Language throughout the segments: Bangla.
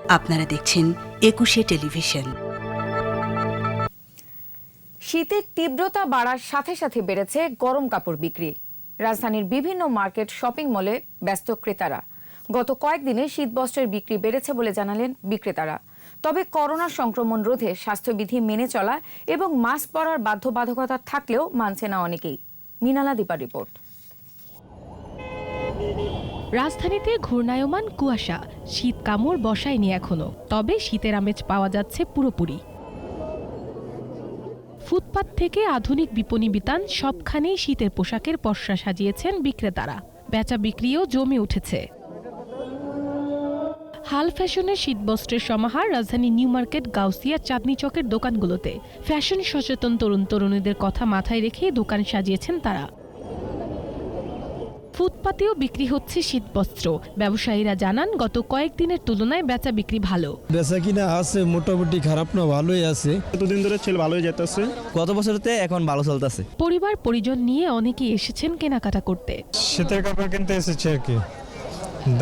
আপনারা দেখছেন ২১শে টেলিভিশন। শীতের তীব্রতা বাড়ার সাথে সাথে বেড়েছে গরম কাপড় বিক্রি। রাজধানীর বিভিন্ন মার্কেট, শপিং মলে ব্যস্ত ক্রেতারা। গত কয়েকদিনে শীতবস্ত্রের বিক্রি বেড়েছে বলে জানালেন বিক্রেতারা। তবে করোনা সংক্রমণ রোধে স্বাস্থ্যবিধি মেনে চলা এবং মাস্ক পরার বাধ্যবাধকতা থাকলেও মানছে না অনেকেই। মিনালা দীপার রিপোর্ট। রাজধানীতে ঘূর্ণায়মান কুয়াশা, শীত কামড় বসায়নি এখনো, তবে শীতের আমেজ পাওয়া যাচ্ছে পুরোপুরি। ফুটপাত থেকে আধুনিক বিপণী বিতান সবখানেই শীতের পোশাকের পসরা সাজিয়েছেন বিক্রেতারা। বেচা বিক্রিও জমে উঠেছে। হাল ফ্যাশনের শীতবস্ত্রের সমাহার রাজধানী নিউ মার্কেট, গাউসিয়া, চাঁদনী চকের দোকানগুলোতে। ফ্যাশন সচেতন তরুণ তরুণীদের কথা মাথায় রেখে দোকান সাজিয়েছেন তারা। ফুটপাতেও বিক্রি হচ্ছে শীতবস্ত্র। ব্যবসায়ীরা জানান, গত কয়েকদিনের তুলনায় বেচা বিক্রি ভালো। বেচা কিনা আছে মোটামুটি, খারাপ না, ভালোই আছে। এতদিন ধরে ছেলে ভালোই যেতেছে, গত বছরতে এখন ভালো চলতেছে। পরিবার পরিজন নিয়ে অনেকেই এসেছেন কেনাকাটা করতে। শীতের কাপড় কিনতে এসেছি আর কি।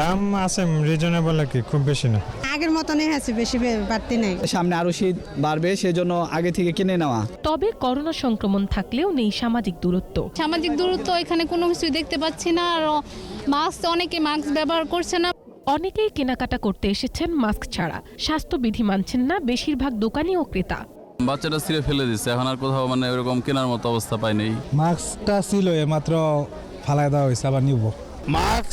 দাম আছে রিজনেবল আর কি, খুব বেশি না। আগের মতনই আছে, বেশি বাড়তি নাই। সামনে আরো শীত বাড়বে, সেজন্য আগে থেকে কিনে নেওয়া। তবে করোনা সংক্রমণ থাকলেও নেই সামাজিক দূরত্ব। সামাজিক দূরত্ব এখানে কোনো কিছুই দেখতে পাচ্ছি না। আর অনেকে মাস্ক ব্যবহার করছে না। অনেকেই কেনাকাটা করতে এসেছেন মাস্ক ছাড়া। স্বাস্থ্যবিধি মানছেন না বেশিরভাগ দোকানি ও ক্রেতা। বাচ্চাটা ছিঁড়ে ফেলে দিচ্ছে, এখন আর কোথাও ওরকম কেনার মতো অবস্থা পাই নেই। মাস্কটা ছিল মাত্র ফালাই দেওয়া হয়েছে, আবার নিব। মাস্ক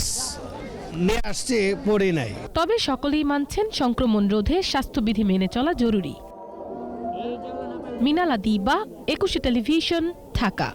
নিয়ে আসছে, পরে নাই। তবে সকলেই মানছেন সংক্রমণ রোধে স্বাস্থ্যবিধি মেনে চলা জরুরি। মিনালা দিবা, ২১শে টেলিভিশন, ঢাকা।